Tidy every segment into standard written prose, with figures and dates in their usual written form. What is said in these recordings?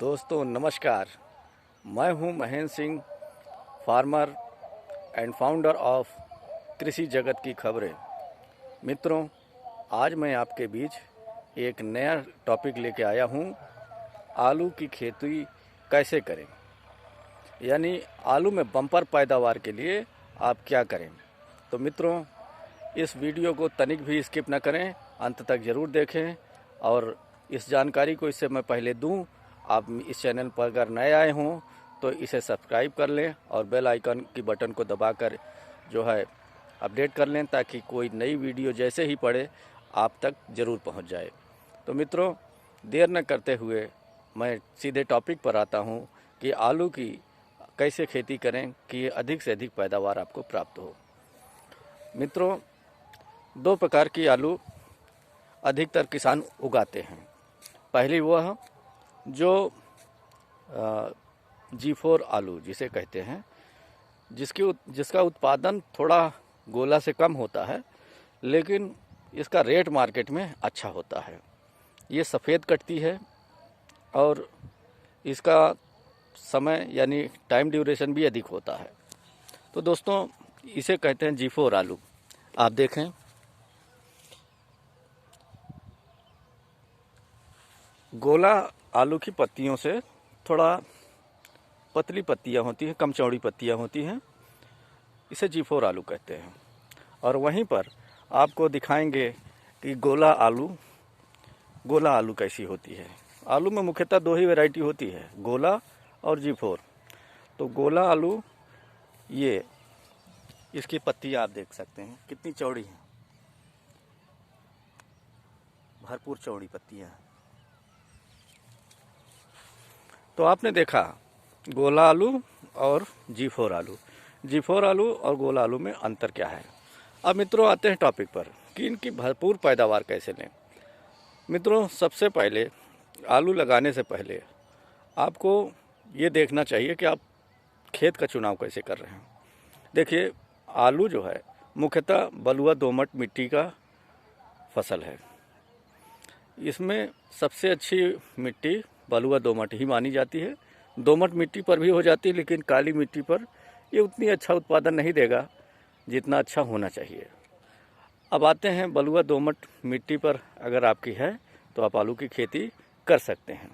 दोस्तों नमस्कार। मैं हूं Mahendra Singh, farmer and founder of कृषि जगत की खबरें। मित्रों, आज मैं आपके बीच एक नया टॉपिक लेके आया हूं। आलू की खेती कैसे करें, यानी आलू में बम्पर पैदावार के लिए आप क्या करें। तो मित्रों, इस वीडियो को तनिक भी स्किप न करें, अंत तक ज़रूर देखें। और इस जानकारी को इससे मैं पहले दूं, आप इस चैनल पर अगर नए आए हों तो इसे सब्सक्राइब कर लें और बेल आइकन की बटन को दबाकर जो है अपडेट कर लें, ताकि कोई नई वीडियो जैसे ही पड़े आप तक ज़रूर पहुंच जाए। तो मित्रों, देर न करते हुए मैं सीधे टॉपिक पर आता हूं कि आलू की कैसे खेती करें कि अधिक से अधिक पैदावार आपको प्राप्त हो। मित्रों, दो प्रकार की आलू अधिकतर किसान उगाते हैं। पहली वह जो G4 आलू जिसे कहते हैं, जिसका उत्पादन थोड़ा गोला से कम होता है, लेकिन इसका रेट मार्केट में अच्छा होता है। ये सफ़ेद कटती है और इसका समय यानी टाइम ड्यूरेशन भी अधिक होता है। तो दोस्तों, इसे कहते हैं G4 आलू। आप देखें, गोला आलू की पत्तियों से थोड़ा पतली पत्तियां होती हैं, कम चौड़ी पत्तियां होती हैं। इसे G4 आलू कहते हैं। और वहीं पर आपको दिखाएंगे कि गोला आलू कैसी होती है। आलू में मुख्यतः दो ही वैरायटी होती है, गोला और G4। तो गोला आलू, ये इसकी पत्तियां आप देख सकते हैं कितनी चौड़ी हैं, भरपूर चौड़ी पत्तियां हैं। तो आपने देखा गोला आलू और G4 आलू। G4 आलू और गोला आलू में अंतर क्या है। अब मित्रों, आते हैं टॉपिक पर कि इनकी भरपूर पैदावार कैसे लें। मित्रों, सबसे पहले आलू लगाने से पहले आपको ये देखना चाहिए कि आप खेत का चुनाव कैसे कर रहे हैं। देखिए, आलू जो है मुख्यतः बलुआ दोमट मिट्टी का फसल है। इसमें सबसे अच्छी मिट्टी बलुआ दोमट ही मानी जाती है। दोमट मिट्टी पर भी हो जाती है, लेकिन काली मिट्टी पर ये उतनी अच्छा उत्पादन नहीं देगा जितना अच्छा होना चाहिए। अब आते हैं, बलुआ दोमट मिट्टी पर अगर आपकी है तो आप आलू की खेती कर सकते हैं।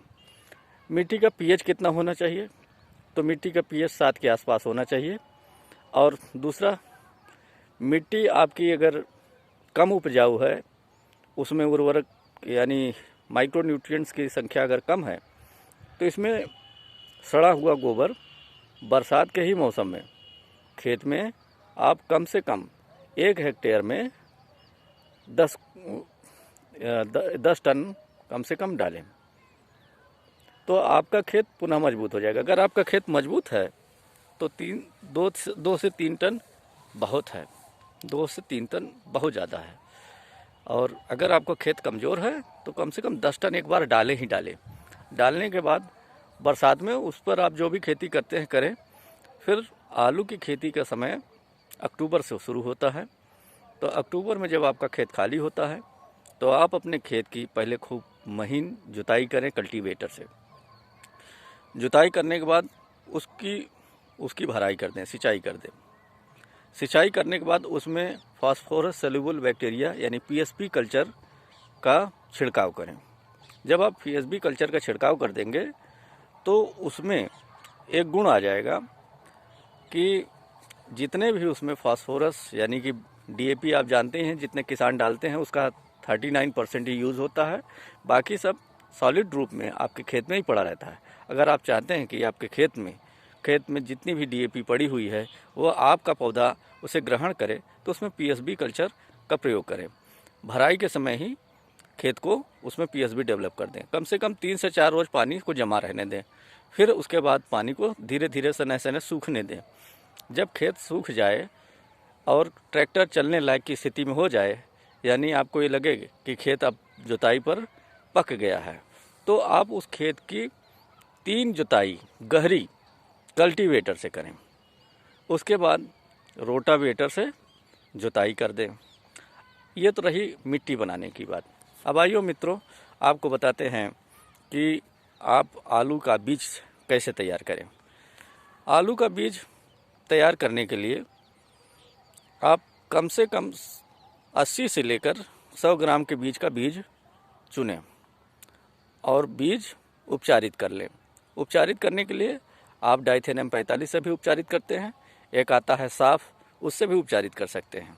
मिट्टी का पीएच कितना होना चाहिए? तो मिट्टी का पीएच 7 के आसपास होना चाहिए। और दूसरा, मिट्टी आपकी अगर कम उपजाऊ है, उसमें उर्वरक यानी माइक्रोन्यूट्रिएंट्स की संख्या अगर कम है, तो इसमें सड़ा हुआ गोबर बरसात के ही मौसम में खेत में आप कम से कम 1 हेक्टेयर में 10 टन कम से कम डालें, तो आपका खेत पुनः मजबूत हो जाएगा। अगर आपका खेत मजबूत है तो 2 से 3 टन बहुत है, 2 से 3 टन बहुत ज़्यादा है। और अगर आपका खेत कमज़ोर है तो कम से कम 10 टन एक बार डालें ही डालें। डालने के बाद बरसात में उस पर आप जो भी खेती करते हैं करें। फिर आलू की खेती का समय अक्टूबर से शुरू होता है। तो अक्टूबर में जब आपका खेत खाली होता है तो आप अपने खेत की पहले खूब महीन जुताई करें कल्टीवेटर से। जुताई करने के बाद उसकी भराई कर दें, सिंचाई कर दें। सिंचाई करने के बाद उसमें फास्फोरस सोल्यूबल बैक्टीरिया यानी पीएसपी कल्चर का छिड़काव करें। जब आप पीएसपी कल्चर का छिड़काव कर देंगे तो उसमें एक गुण आ जाएगा कि जितने भी उसमें फास्फोरस यानी कि डीएपी आप जानते हैं जितने किसान डालते हैं, उसका 39% ही यूज़ होता है। बाकी सब सॉलिड रूप में आपके खेत में ही पड़ा रहता है। अगर आप चाहते हैं कि आपके खेत में जितनी भी डीएपी पड़ी हुई है वो आपका पौधा उसे ग्रहण करे, तो उसमें पीएसबी कल्चर का प्रयोग करें। भराई के समय ही खेत को उसमें पीएसबी डेवलप कर दें। कम से कम 3 से 4 रोज़ पानी को जमा रहने दें। फिर उसके बाद पानी को धीरे धीरे सने सने सूखने दें। जब खेत सूख जाए और ट्रैक्टर चलने लायक की स्थिति में हो जाए, यानी आपको ये लगे कि खेत अब जुताई पर पक गया है, तो आप उस खेत की 3 जुताई गहरी कल्टीवेटर से करें। उसके बाद रोटावेटर से जुताई कर दें। ये तो रही मिट्टी बनाने की बात। अब आइए मित्रों, आपको बताते हैं कि आप आलू का बीज कैसे तैयार करें। आलू का बीज तैयार करने के लिए आप कम से कम 80 से लेकर 100 ग्राम के बीज का बीज चुनें और बीज उपचारित कर लें। उपचारित करने के लिए आप डाइथेनियम 45 से भी उपचारित करते हैं, एक आता है साफ, उससे भी उपचारित कर सकते हैं।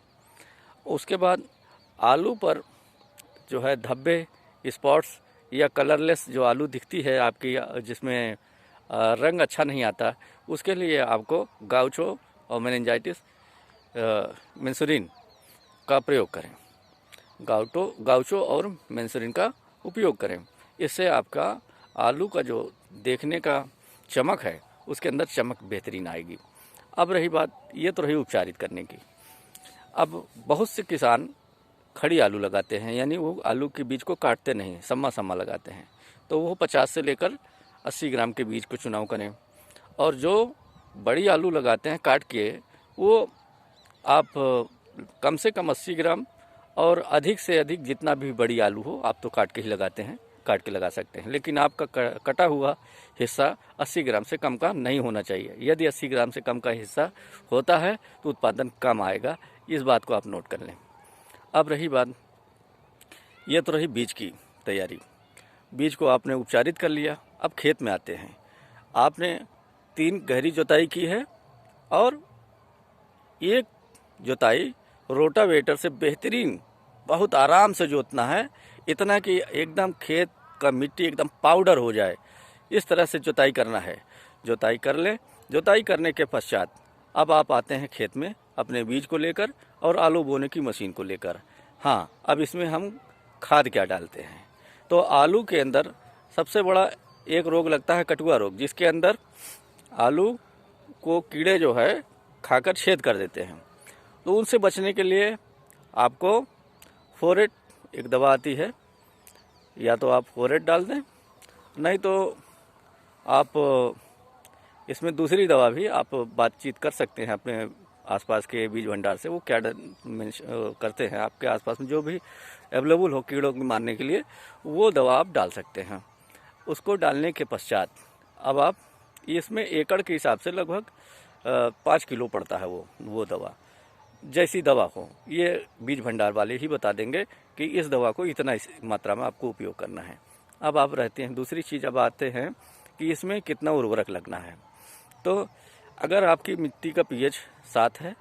उसके बाद आलू पर जो है धब्बे, स्पॉट्स या कलरलेस जो आलू दिखती है आपकी, जिसमें रंग अच्छा नहीं आता, उसके लिए आपको गाउचो और मेनिंजाइटिस मेंसुरिन का प्रयोग करें। गाउचो और मेंसुरिन का उपयोग करें। इससे आपका आलू का जो देखने का चमक है उसके अंदर चमक बेहतरीन आएगी। अब रही बात, ये तो रही उपचारित करने की। अब बहुत से किसान खड़ी आलू लगाते हैं, यानी वो आलू के बीज को काटते नहीं, सम्मा लगाते हैं। तो वो 50 से लेकर 80 ग्राम के बीज को चुनाव करें। और जो बड़ी आलू लगाते हैं काट के, वो आप कम से कम 80 ग्राम और अधिक से अधिक जितना भी बड़ी आलू हो आप तो काट के ही लगाते हैं, काट के लगा सकते हैं। लेकिन आपका कटा हुआ हिस्सा 80 ग्राम से कम का नहीं होना चाहिए। यदि 80 ग्राम से कम का हिस्सा होता है तो उत्पादन कम आएगा। इस बात को आप नोट कर लें। अब रही बात, ये तो रही बीज की तैयारी। बीज को आपने उपचारित कर लिया। अब खेत में आते हैं। आपने 3 गहरी जुताई की है और एक जुताई रोटावेटर से बेहतरीन बहुत आराम से जोतना है, इतना कि एकदम खेत का मिट्टी एकदम पाउडर हो जाए, इस तरह से जुताई करना है। जुताई कर लें। जुताई करने के पश्चात अब आप आते हैं खेत में अपने बीज को लेकर और आलू बोने की मशीन को लेकर। हाँ, अब इसमें हम खाद क्या डालते हैं। तो आलू के अंदर सबसे बड़ा एक रोग लगता है, कटुआ रोग, जिसके अंदर आलू को कीड़े जो है खाकर छेद कर देते हैं। तो उनसे बचने के लिए आपको फोरेट एक दवा आती है, या तो आप फोरेट डाल दें, नहीं तो आप इसमें दूसरी दवा भी आप बातचीत कर सकते हैं अपने आसपास के बीज भंडार से। वो क्या करते हैं, आपके आसपास में जो भी अवेलेबल हो कीड़ों को मारने के लिए, वो दवा आप डाल सकते हैं। उसको डालने के पश्चात अब आप इसमें एकड़ के हिसाब से लगभग 5 किलो पड़ता है वो दवा। जैसी दवा हो, ये बीज भंडार वाले ही बता देंगे कि इस दवा को इतना इस मात्रा में आपको उपयोग करना है। अब आप रहते हैं दूसरी चीज़, अब आते हैं कि इसमें कितना उर्वरक लगना है। तो अगर आपकी मिट्टी का पीएच 7 है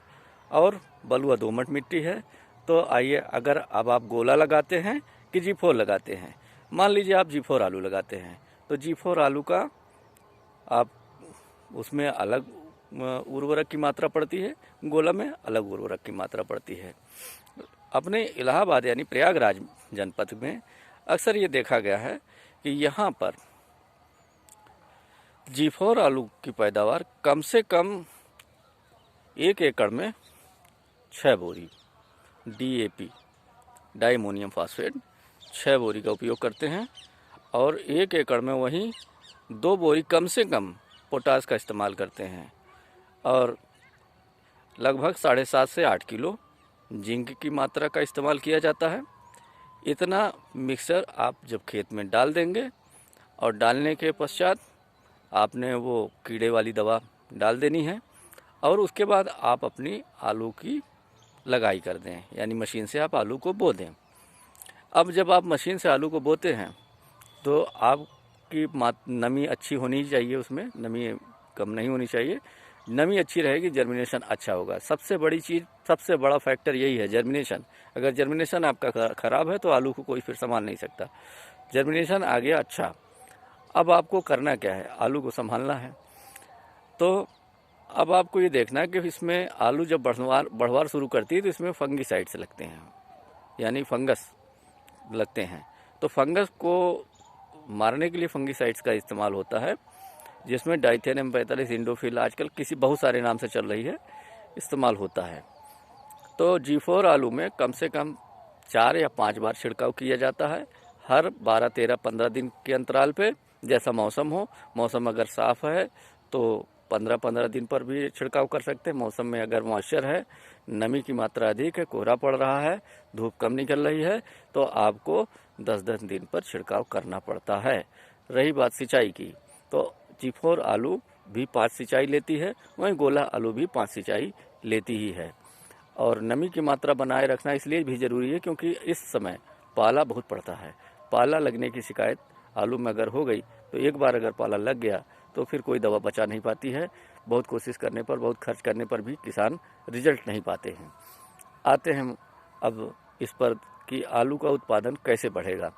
और बलुआ दोमट मिट्टी है, तो आइए, अगर अब आप गोला लगाते हैं कि G4 लगाते हैं। मान लीजिए आप G4 आलू लगाते हैं, तो G4 आलू का आप उसमें अलग उर्वरक की मात्रा पड़ती है, गोला में अलग उर्वरक की मात्रा पड़ती है। अपने इलाहाबाद यानी प्रयागराज जनपद में अक्सर ये देखा गया है कि यहाँ पर G4 आलू की पैदावार कम से कम 1 एकड़ में 6 बोरी DAP, डाई अमोनियम फास्फेट, 6 बोरी का उपयोग करते हैं। और 1 एकड़ में वहीं 2 बोरी कम से कम पोटास का इस्तेमाल करते हैं। और लगभग 7.5 से 8 किलो जिंक की मात्रा का इस्तेमाल किया जाता है। इतना मिक्सर आप जब खेत में डाल देंगे और डालने के पश्चात आपने वो कीड़े वाली दवा डाल देनी है और उसके बाद आप अपनी आलू की लगाई कर दें, यानी मशीन से आप आलू को बो दें। अब जब आप मशीन से आलू को बोते हैं तो आपकी नमी अच्छी होनी चाहिए, उसमें नमी कम नहीं होनी चाहिए। नमी अच्छी रहेगी, जर्मिनेशन अच्छा होगा। सबसे बड़ी चीज़, सबसे बड़ा फैक्टर यही है, जर्मिनेशन। अगर जर्मिनेशन आपका ख़राब है तो आलू को कोई फिर संभाल नहीं सकता। जर्मिनेशन आ गया अच्छा। अब आपको करना क्या है, आलू को संभालना है। तो अब आपको ये देखना है कि इसमें आलू जब बढ़वार शुरू करती है तो इसमें फंगीसाइड्स लगते हैं, यानी फंगस लगते हैं। तो फंगस को मारने के लिए फंगीसाइड्स का इस्तेमाल होता है, जिसमें डाइथेनियम 45, इंडोफिल, आजकल बहुत सारे नाम से चल रही है, इस्तेमाल होता है। तो G4 आलू में कम से कम 4 या 5 बार छिड़काव किया जाता है, हर 12, 13, 15 दिन के अंतराल पे, जैसा मौसम हो। मौसम अगर साफ़ है तो 15-15 दिन पर भी छिड़काव कर सकते हैं। मौसम में अगर मॉइस्चर है, नमी की मात्रा अधिक है, कोहरा पड़ रहा है, धूप कम निकल रही है, तो आपको 10-10 दिन पर छिड़काव करना पड़ता है। रही बात सिंचाई की, तो G4 आलू भी 5 सिंचाई लेती है, वहीं गोला आलू भी 5 सिंचाई लेती ही है। और नमी की मात्रा बनाए रखना इसलिए भी ज़रूरी है क्योंकि इस समय पाला बहुत पड़ता है। पाला लगने की शिकायत आलू में अगर हो गई तो एक बार अगर पाला लग गया तो फिर कोई दवा बचा नहीं पाती है। बहुत कोशिश करने पर, बहुत खर्च करने पर भी किसान रिजल्ट नहीं पाते हैं। आते हैं अब इस पर कि आलू का उत्पादन कैसे बढ़ेगा।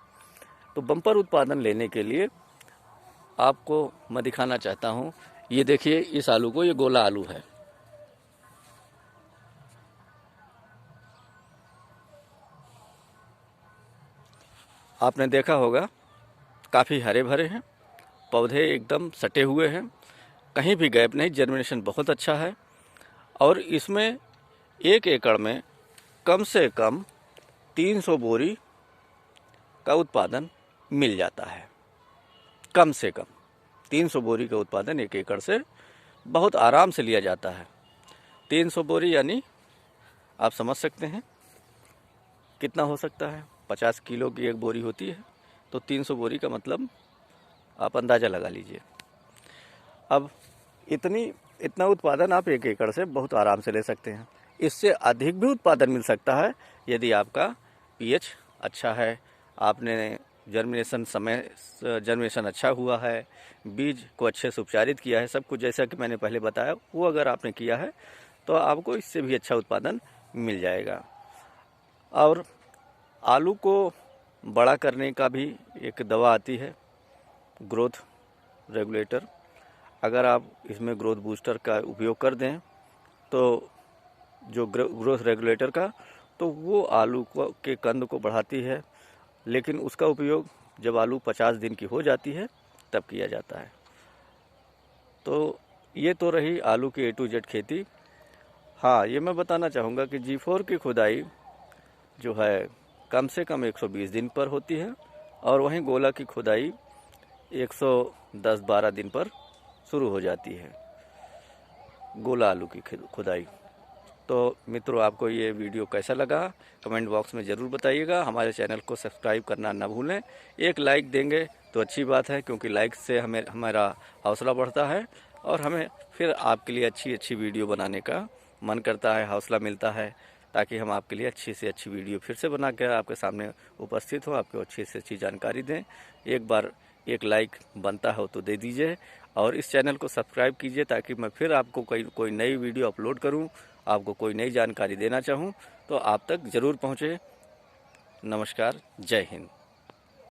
तो बम्पर उत्पादन लेने के लिए आपको मैं दिखाना चाहता हूँ। ये देखिए इस आलू को, ये गोला आलू है। आपने देखा होगा काफ़ी हरे भरे हैं, पौधे एकदम सटे हुए हैं, कहीं भी गैप नहीं, जर्मिनेशन बहुत अच्छा है। और इसमें 1 एकड़ में कम से कम 300 बोरी का उत्पादन मिल जाता है। कम से कम 300 बोरी का उत्पादन 1 एकड़ से बहुत आराम से लिया जाता है। 300 बोरी यानी आप समझ सकते हैं कितना हो सकता है। 50 किलो की एक बोरी होती है, तो 300 बोरी का मतलब आप अंदाज़ा लगा लीजिए। अब इतना उत्पादन आप 1 एकड़ से बहुत आराम से ले सकते हैं। इससे अधिक भी उत्पादन मिल सकता है यदि आपका पीएच अच्छा है, आपने जर्मिनेशन अच्छा हुआ है, बीज को अच्छे से उपचारित किया है, सब कुछ जैसा कि मैंने पहले बताया वो अगर आपने किया है तो आपको इससे भी अच्छा उत्पादन मिल जाएगा। और आलू को बड़ा करने का भी एक दवा आती है, ग्रोथ रेगुलेटर। अगर आप इसमें ग्रोथ बूस्टर का उपयोग कर दें तो जो ग्रोथ रेगुलेटर का, तो वो आलू के कंद को बढ़ाती है, लेकिन उसका उपयोग जब आलू 50 दिन की हो जाती है तब किया जाता है। तो ये तो रही आलू की A to Z खेती। हाँ, ये मैं बताना चाहूँगा कि G4 की खुदाई जो है कम से कम 120 दिन पर होती है, और वहीं गोला की खुदाई 110-12 दिन पर शुरू हो जाती है, गोला आलू की खुदाई। तो मित्रों, आपको ये वीडियो कैसा लगा कमेंट बॉक्स में ज़रूर बताइएगा। हमारे चैनल को सब्सक्राइब करना ना भूलें। एक लाइक देंगे तो अच्छी बात है, क्योंकि लाइक से हमारा हौसला बढ़ता है और हमें फिर आपके लिए अच्छी अच्छी वीडियो बनाने का मन करता है, हौसला मिलता है, ताकि हम आपके लिए अच्छी से अच्छी वीडियो फिर से बना कर आपके सामने उपस्थित हो, आपको अच्छी से अच्छी जानकारी दें। एक बार एक लाइक बनता हो तो दे दीजिए, और इस चैनल को सब्सक्राइब कीजिए ताकि मैं फिर आपको कोई नई वीडियो अपलोड करूं, आपको कोई नई जानकारी देना चाहूं तो आप तक ज़रूर पहुंचे। नमस्कार, जय हिंद।